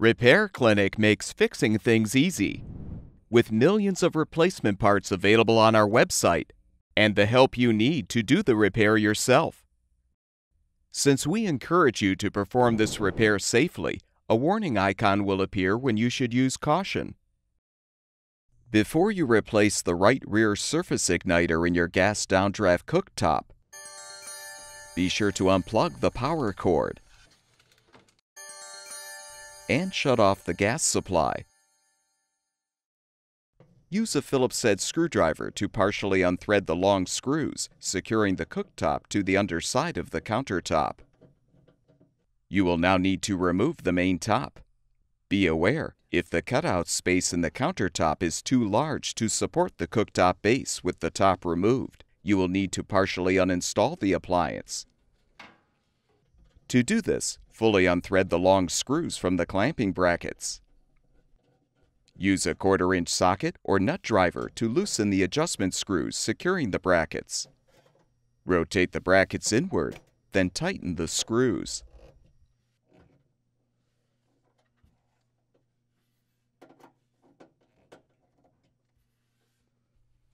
Repair Clinic makes fixing things easy, with millions of replacement parts available on our website and the help you need to do the repair yourself. Since we encourage you to perform this repair safely, a warning icon will appear when you should use caution. Before you replace the right rear surface igniter in your gas downdraft cooktop, be sure to unplug the power cord and shut off the gas supply. Use a Phillips head screwdriver to partially unthread the long screws, securing the cooktop to the underside of the countertop. You will now need to remove the main top. Be aware, if the cutout space in the countertop is too large to support the cooktop base with the top removed, you will need to partially uninstall the appliance. To do this, fully unthread the long screws from the clamping brackets. Use a 1/4-inch socket or nut driver to loosen the adjustment screws securing the brackets. Rotate the brackets inward, then tighten the screws.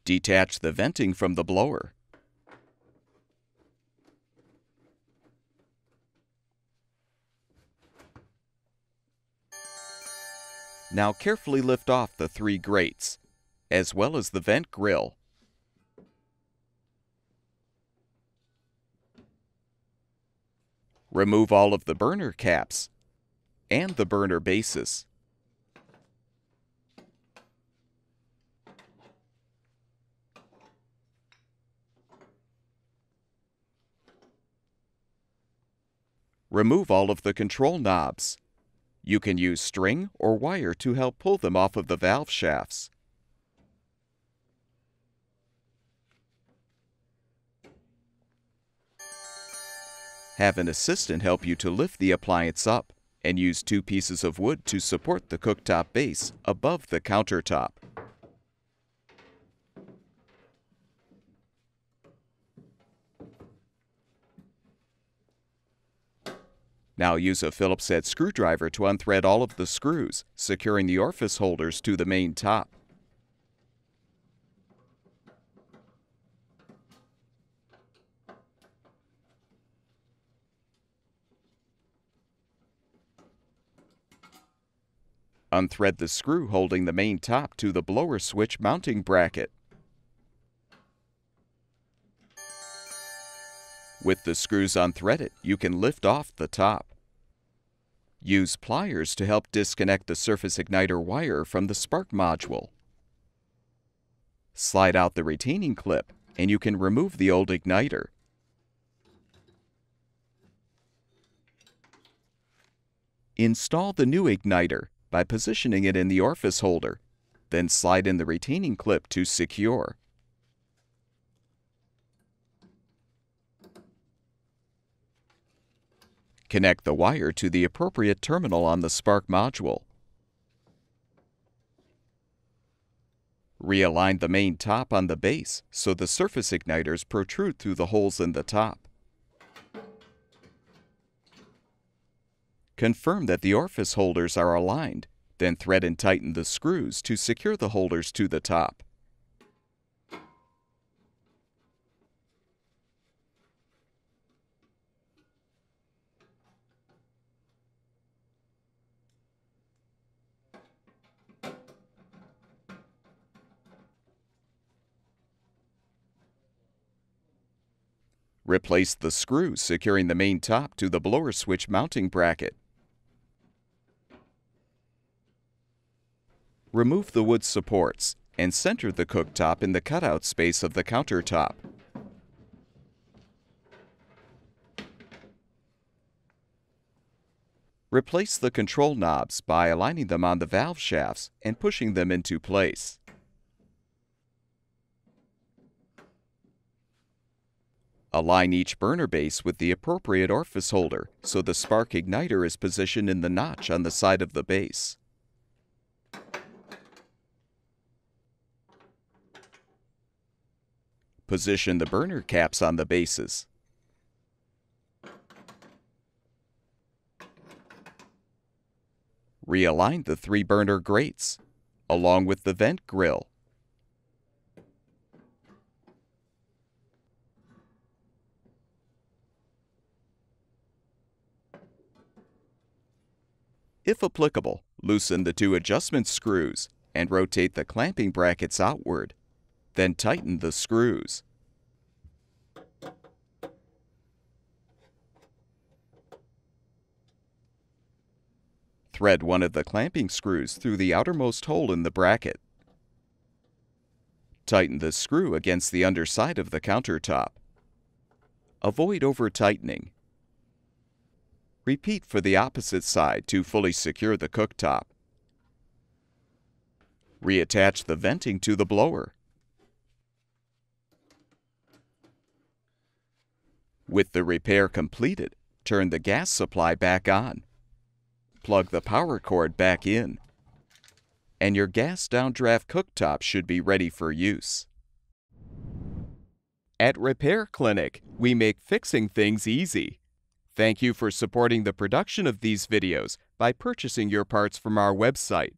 Detach the venting from the blower. Now carefully lift off the 3 grates, as well as the vent grill. Remove all of the burner caps and the burner bases. Remove all of the control knobs. You can use string or wire to help pull them off of the valve shafts. Have an assistant help you to lift the appliance up, and use 2 pieces of wood to support the cooktop base above the countertop. Now use a Phillips head screwdriver to unthread all of the screws, securing the orifice holders to the main top. Unthread the screw holding the main top to the blower switch mounting bracket. With the screws unthreaded, you can lift off the top. Use pliers to help disconnect the surface igniter wire from the spark module. Slide out the retaining clip, and you can remove the old igniter. Install the new igniter by positioning it in the orifice holder, then slide in the retaining clip to secure. Connect the wire to the appropriate terminal on the spark module. Realign the main top on the base so the surface igniters protrude through the holes in the top. Confirm that the orifice holders are aligned, then thread and tighten the screws to secure the holders to the top. Replace the screws securing the main top to the blower switch mounting bracket. Remove the wood supports and center the cooktop in the cutout space of the countertop. Replace the control knobs by aligning them on the valve shafts and pushing them into place. Align each burner base with the appropriate orifice holder so the spark igniter is positioned in the notch on the side of the base. Position the burner caps on the bases. Realign the 3-burner grates, along with the vent grill. If applicable, loosen the 2 adjustment screws and rotate the clamping brackets outward. Then tighten the screws. Thread one of the clamping screws through the outermost hole in the bracket. Tighten the screw against the underside of the countertop. Avoid over-tightening. Repeat for the opposite side to fully secure the cooktop. Reattach the venting to the blower. With the repair completed, turn the gas supply back on. Plug the power cord back in, and your gas downdraft cooktop should be ready for use. At Repair Clinic, we make fixing things easy. Thank you for supporting the production of these videos by purchasing your parts from our website.